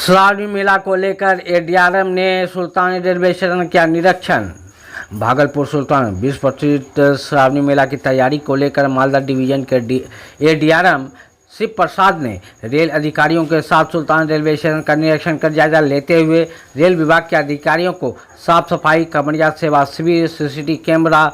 श्रावणी मेला को लेकर एडीआरएम ने सुल्तान रेलवे स्टेशन किया निरीक्षण। भागलपुर सुल्तान विश्व प्रसिद्ध श्रावणी मेला की तैयारी को लेकर मालदा डिवीजन के एडीआरएम शिव प्रसाद ने रेल अधिकारियों के साथ सुल्तान रेलवे स्टेशन का निरीक्षण कर जायजा लेते हुए रेल विभाग के अधिकारियों को साफ सफाई, कमरिया सेवा शिविर, सीसीटीवी कैमरा,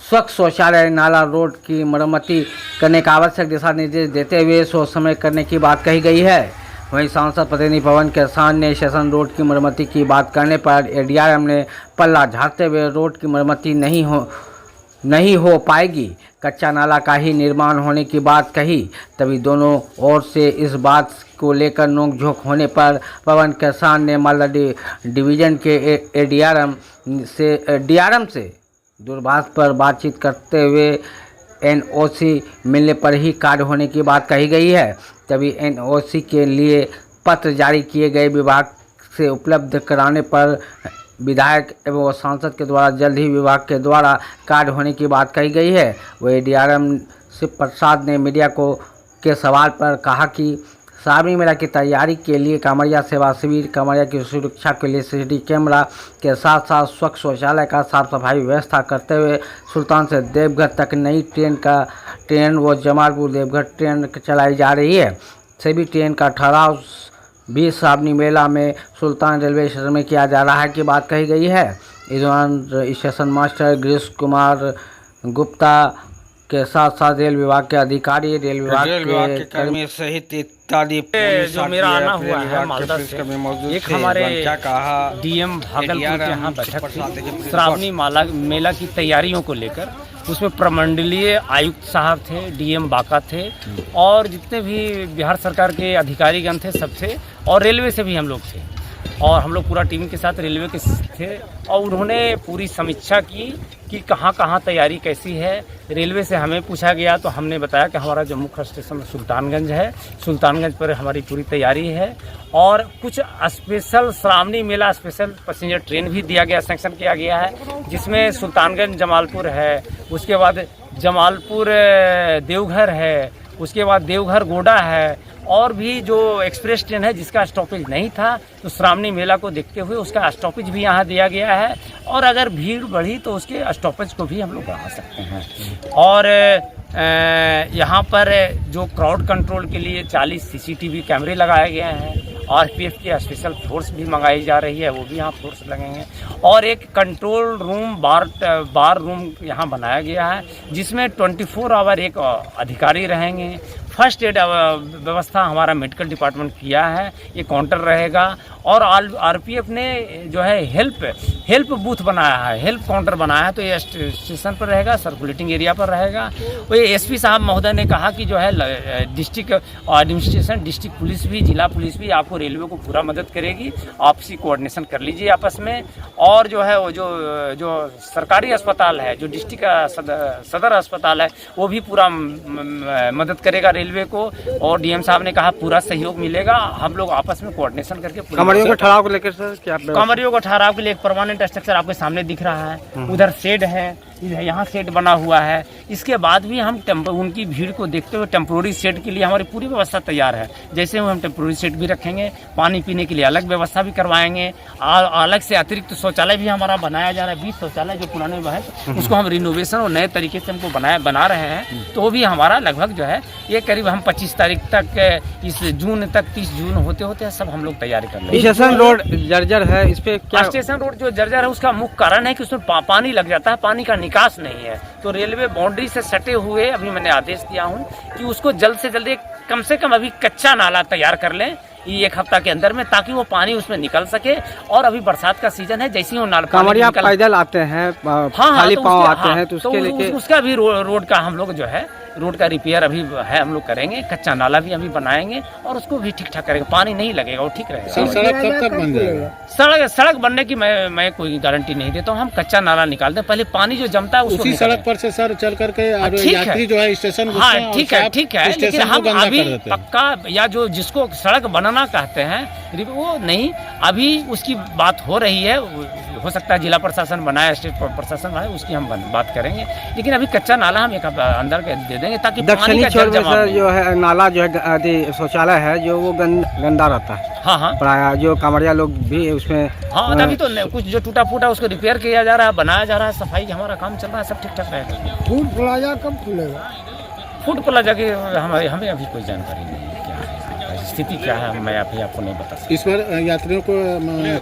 स्वच्छ शौचालय, नाला, रोड की मरम्मती करने का आवश्यक दिशा निर्देश देते हुए सोच समझ करने की बात कही गई है। वहीं सांसद प्रतिनिधि पवन किसान ने स्टेशन रोड की मरम्मती की बात करने पर एडीआरएम ने पल्ला झाड़ते हुए रोड की मरम्मती नहीं हो पाएगी, कच्चा नाला का ही निर्माण होने की बात कही। तभी दोनों ओर से इस बात को लेकर नोकझोंक होने पर पवन किसान ने मालदा डिवीजन के एडीआरएम से दूरभाष पर बातचीत करते हुए एनओसी मिलने पर ही कार्य होने की बात कही गई है। तभी एनओसी के लिए पत्र जारी किए गए, विभाग से उपलब्ध कराने पर विधायक एवं सांसद के द्वारा जल्द ही विभाग के द्वारा कार्य होने की बात कही गई है। वह एडीआरएम शिव प्रसाद ने मीडिया के सवाल पर कहा कि श्रावणी मेला की तैयारी के लिए कांवड़िया सेवा शिविर, कांवड़िया की सुरक्षा के लिए सीसीटीवी कैमरा के साथ साथ स्वच्छ शौचालय का साफ सफाई व्यवस्था करते हुए सुल्तान से देवघर तक नई ट्रेन व जमालपुर देवघर ट्रेन चलाई जा रही है। सभी ट्रेन का ठहराव भी श्रावणी मेला में सुल्तान रेलवे स्टेशन में किया जा रहा है की बात कही गई है। इस दौरान स्टेशन मास्टर गिरीश कुमार गुप्ता के साथ साथ रेल विभाग के अधिकारी, रेल विभाग के कर्मी सहित इत्यादि जो मेरा आना हुआ है मालदा से, एक हमारे डीएम भागलपुर के यहाँ बैठक थी श्रावणी मेला की तैयारियों को लेकर। उसमें प्रमंडलीय आयुक्त साहब थे, डीएम बांका थे और जितने भी बिहार सरकार के अधिकारीगण थे सब थे, और रेलवे से भी हम लोग थे और हम लोग पूरा टीम के साथ रेलवे के थे। और उन्होंने पूरी समीक्षा की कि कहाँ कहाँ तैयारी कैसी है। रेलवे से हमें पूछा गया तो हमने बताया कि हमारा जो मुख्य स्टेशन सुल्तानगंज है, सुल्तानगंज पर हमारी पूरी तैयारी है और कुछ स्पेशल श्रावणी मेला स्पेशल पैसेंजर ट्रेन भी दिया गया, सैंक्शन किया गया है, जिसमें सुल्तानगंज जमालपुर है, उसके बाद जमालपुर देवघर है, उसके बाद देवघर गोडा है और भी जो एक्सप्रेस ट्रेन है जिसका स्टॉपेज नहीं था तो श्रावणी मेला को देखते हुए उसका स्टॉपेज भी यहाँ दिया गया है। और अगर भीड़ बढ़ी तो उसके स्टॉपेज को भी हम लोग बढ़ा सकते हैं। और यहाँ पर जो क्राउड कंट्रोल के लिए 40 सीसीटीवी कैमरे लगाए गए हैं। आरपीएफ की स्पेशल फोर्स भी मंगाई जा रही है, वो भी यहाँ फोर्स लगेंगे। और एक कंट्रोल रूम बार रूम यहाँ बनाया गया है जिसमें 24 आवर एक अधिकारी रहेंगे। फर्स्ट एड व्यवस्था हमारा मेडिकल डिपार्टमेंट किया है, ये काउंटर रहेगा। और आरपीएफ ने जो है हेल्प बूथ बनाया है, हेल्प काउंटर बनाया है, तो ये स्टेशन पर रहेगा, सर्कुलेटिंग एरिया पर रहेगा। वो एसपी साहब महोदय ने कहा कि जो है डिस्ट्रिक्ट एडमिनिस्ट्रेशन, डिस्ट्रिक्ट पुलिस भी, जिला पुलिस भी आपको रेलवे को पूरा मदद करेगी, आपसी कोऑर्डिनेशन कर लीजिए आपस में। और जो है वो जो सरकारी अस्पताल है, जो डिस्ट्रिक्ट का सदर अस्पताल है, वो भी पूरा मदद करेगा रेलवे को। और डीएम साहब ने कहा पूरा सहयोग मिलेगा, हम लोग आपस में कोऑर्डिनेशन करके कमरियों का ठहराव को लेकर सर क्या? कमरियों का ठहराव के लिए एक परमानेंट स्ट्रक्चर आपके सामने दिख रहा है, उधर शेड है, यहाँ शेड बना हुआ है। इसके बाद भी हम उनकी भीड़ को देखते हुए टेम्पोररी शेड के लिए हमारी पूरी व्यवस्था तैयार है। जैसे हम टेम्पोररी शेड भी रखेंगे, पानी पीने के लिए अलग व्यवस्था भी करवाएंगे, अलग से अतिरिक्त शौचालय भी हमारा बनाया जा रहा है। 20 शौचालय जो पुराने है उसको हम रिनोवेशन और नए तरीके से हमको बना रहे हैं। तो वो भी हमारा लगभग जो है ये करीब हम 25 तारीख तक, इस जून तक, 30 जून होते सब हम लोग तैयारी कर रहे हैं। स्टेशन रोड जर्जर है, इस पे क्या? स्टेशन रोड जो जर्जर है उसका मुख्य कारण है कि उसमें पानी लग जाता है, पानी का निकास नहीं है। तो रेलवे बाउंड्री से सटे हुए अभी मैंने आदेश दिया हूं कि उसको जल्द से जल्द कम से कम अभी कच्चा नाला तैयार कर लें ये 1 हफ्ता के अंदर में, ताकि वो पानी उसमें निकल सके। और अभी बरसात का सीजन है, जैसे ही वो कांवड़िया पैदल आते हैं, खाली पांव आते हैं, तो उसके लिए उसका भी रोड का हम लोग जो है रोड का रिपेयर अभी है, हम लोग करेंगे। कच्चा नाला भी अभी बनाएंगे और उसको भी ठीक ठाक करेंगे, पानी नहीं लगेगा, वो ठीक रहेगा। सड़क कब तक बन जाएगा? सड़क बनने की मैं कोई गारंटी नहीं देता हूँ। हम कच्चा नाला निकालते हैं, पहले पानी जो जमता है उसी सड़क पर से सर चल करके यात्री जो है स्टेशन, हाँ ठीक है, लेकिन हम अभी पक्का या जो जिसको सड़क बनाना कहते हैं वो नहीं, अभी उसकी बात हो रही है। हो सकता है जिला प्रशासन बनाए, स्टेट प्रशासन बनाए, उसकी हम बात करेंगे। लेकिन अभी कच्चा नाला हम एक अंदर दे देंगे ताकि दक्षिणी छोर में सर जो है नाला जो है शौचालय है जो वो गंदा रहता है। हाँ हाँ प्राय जो कांवड़िया लोग भी उसमें हाँ, अभी तो कुछ जो टूटा फूटा उसको रिपेयर किया जा रहा है, बनाया जा रहा है, सफाई का हमारा काम चल रहा है, सब ठीक ठाक रहेगा। फूड प्लाजा कब खुलेगा? फूड प्लाजा के हमें अभी कोई जानकारी नहीं है, क्या है स्थिति क्या है, मैं अभी आपको नहीं बता सकता। इस बार यात्रियों को,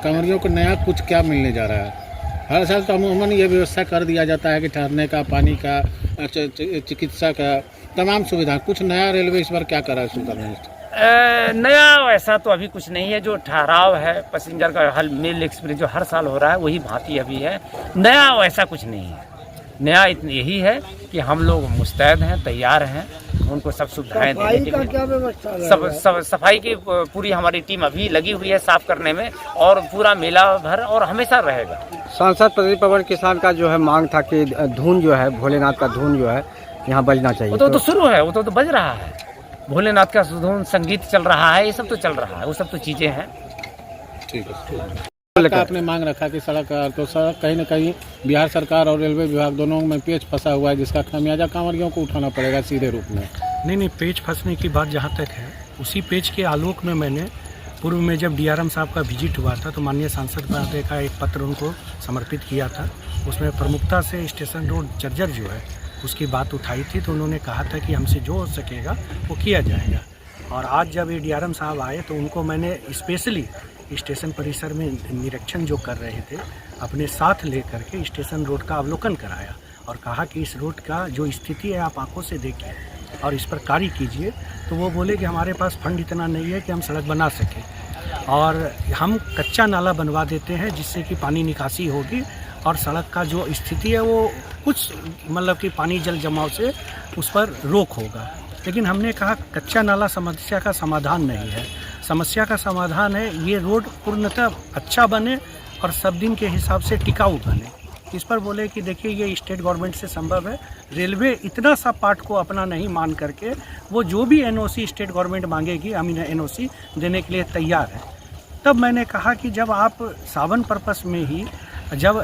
कांवड़ियों को नया कुछ क्या मिलने जा रहा है? हर साल तो अमूमन ये व्यवस्था कर दिया जाता है कि ठहरने का, पानी का, चिकित्सा का, तमाम सुविधा। कुछ नया रेलवे इस बार क्या कर रहा है सुल्तानगंज? नया वैसा तो अभी कुछ नहीं है। जो ठहराव है पैसेंजर का, हर मेल एक्सप्रेस जो हर साल हो रहा है वही भांति अभी है। नया वैसा कुछ नहीं है। नया यही है कि हम लोग मुस्तैद हैं, तैयार हैं उनको सब सुविधाएं देने के लिए। क्या व्यवस्था? सब सफाई की पूरी हमारी टीम अभी लगी हुई है साफ करने में, और पूरा मेला भर और हमेशा रहेगा। सांसद प्रदीप पवन किसान का जो है मांग था कि धुन जो है, भोलेनाथ का धुन जो है यहाँ बजना चाहिए। वो तो शुरू है, वो तो बज रहा है। भोलेनाथ का धुन, संगीत चल रहा है, ये सब तो चल रहा है, वो सब तो चीजें हैं। ठीक है। आपने मांग रखा कि सड़क, तो सड़क कहीं न कहीं बिहार सरकार और रेलवे विभाग दोनों में पेच फंसा हुआ है, जिसका खामियाजा कांवड़ियों को उठाना पड़ेगा सीधे रूप में। नहीं, पेच फंसने की बात जहाँ तक है, उसी पेच के आलोक में मैंने पूर्व में जब डीआरएम साहब का विजिट हुआ था तो माननीय सांसद महोदय का एक पत्र उनको समर्पित किया था। उसमें प्रमुखता से स्टेशन रोड जर्जर जो है उसकी बात उठाई थी, तो उन्होंने कहा था कि हमसे जो हो सकेगा वो किया जाएगा। और आज जब ये डीआरएम साहब आए तो उनको मैंने स्पेशली स्टेशन परिसर में निरीक्षण जो कर रहे थे अपने साथ लेकर के स्टेशन रोड का अवलोकन कराया और कहा कि इस रोड का जो स्थिति है आप आंखों से देखिए और इस पर कार्य कीजिए। तो वो बोले कि हमारे पास फंड इतना नहीं है कि हम सड़क बना सकें, और हम कच्चा नाला बनवा देते हैं जिससे कि पानी निकासी होगी और सड़क का जो स्थिति है वो कुछ मतलब कि पानी जल जमाव से उस पर रोक होगा। लेकिन हमने कहा कच्चा नाला समस्या का समाधान नहीं है। समस्या का समाधान है ये रोड पूर्णतः अच्छा बने और सब दिन के हिसाब से टिकाऊ बने। इस पर बोले कि देखिए ये स्टेट गवर्नमेंट से संभव है, रेलवे इतना सा पार्ट को अपना नहीं मान करके वो जो भी एनओसी स्टेट गवर्नमेंट मांगेगी हम एनओसी देने के लिए तैयार है। तब मैंने कहा कि जब आप सावन पर्पस में ही जब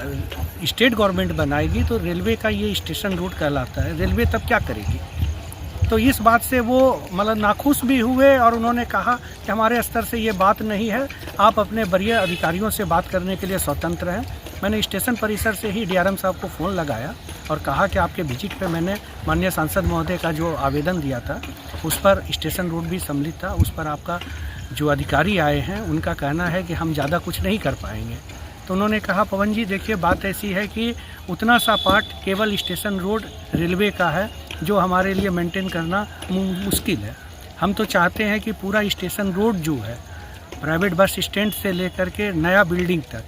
स्टेट गवर्नमेंट बनाएगी तो रेलवे का ये स्टेशन रूट कहलाता है, रेलवे तब क्या करेगी। तो इस बात से वो मतलब नाखुश भी हुए और उन्होंने कहा कि हमारे स्तर से ये बात नहीं है, आप अपने वरीय अधिकारियों से बात करने के लिए स्वतंत्र हैं। मैंने स्टेशन परिसर से ही डीआरएम साहब को फ़ोन लगाया और कहा कि आपके विजिट पे मैंने माननीय सांसद महोदय का जो आवेदन दिया था उस पर स्टेशन रोड भी सम्मिलित था, उस पर आपका जो अधिकारी आए हैं उनका कहना है कि हम ज़्यादा कुछ नहीं कर पाएंगे। तो उन्होंने कहा पवन जी देखिए बात ऐसी है कि उतना सा पार्ट केवल स्टेशन रोड रेलवे का है जो हमारे लिए मेंटेन करना मुश्किल है। हम तो चाहते हैं कि पूरा स्टेशन रोड जो है प्राइवेट बस स्टैंड से लेकर के नया बिल्डिंग तक,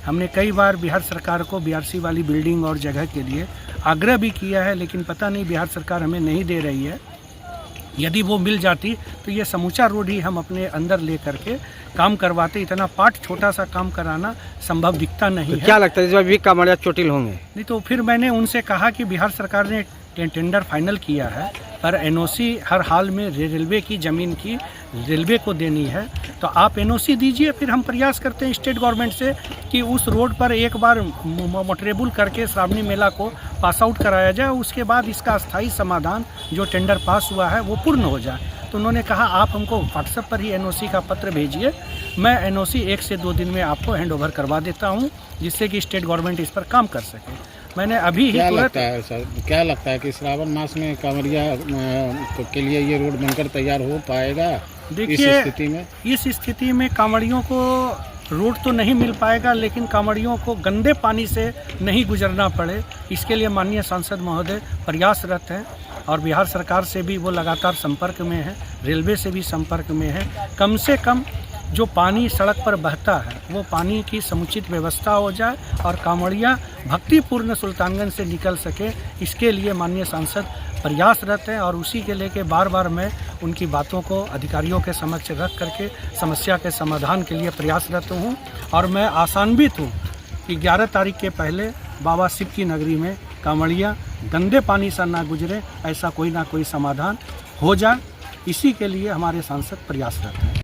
हमने कई बार बिहार सरकार को बीआरसी वाली बिल्डिंग और जगह के लिए आग्रह भी किया है, लेकिन पता नहीं बिहार सरकार हमें नहीं दे रही है। यदि वो मिल जाती तो ये समूचा रोड ही हम अपने अंदर ले करके काम करवाते। इतना पार्ट छोटा सा काम कराना संभव दिखता नहीं है। क्या लगता है इस बार भी कांवड़िया चोटिल होंगे? नहीं तो फिर मैंने उनसे कहा कि बिहार सरकार ने टेंडर फाइनल किया है पर एनओसी हर हाल में रेलवे की ज़मीन की रेलवे को देनी है, तो आप एनओसी दीजिए, फिर हम प्रयास करते हैं स्टेट गवर्नमेंट से कि उस रोड पर एक बार मोटरेबल करके श्रावणी मेला को पास आउट कराया जाए, उसके बाद इसका अस्थायी समाधान जो टेंडर पास हुआ है वो पूर्ण हो जाए। तो उन्होंने कहा आप हमको व्हाट्सएप पर ही एनओसी का पत्र भेजिए, मैं एनओसी 1 से 2 दिन में आपको हैंडओवर करवा देता हूँ जिससे कि स्टेट गवर्नमेंट इस पर काम कर सके। मैंने अभी ही क्या लगता है सर, क्या लगता है कि श्रावण मास में कांवड़िया के लिए ये रोड बनकर तैयार हो पाएगा? देखिए इस स्थिति में कांवड़ियों को रोड तो नहीं मिल पाएगा, लेकिन कांवड़ियों को गंदे पानी से नहीं गुजरना पड़े इसके लिए माननीय सांसद महोदय प्रयासरत हैं और बिहार सरकार से भी वो लगातार संपर्क में है, रेलवे से भी संपर्क में है। कम से कम जो पानी सड़क पर बहता है वो पानी की समुचित व्यवस्था हो जाए और कांवड़िया भक्तिपूर्ण सुल्तानगंज से निकल सके, इसके लिए माननीय सांसद प्रयासरत हैं और उसी के लेके बार बार मैं उनकी बातों को अधिकारियों के समक्ष रख करके समस्या के समाधान के लिए प्रयासरत हूँ। और मैं आशान्वित हूँ कि 11 तारीख के पहले बाबा शिव की नगरी में कांवड़िया गंदे पानी से ना गुजरे, ऐसा कोई ना कोई समाधान हो जाए, इसी के लिए हमारे सांसद प्रयासरत हैं।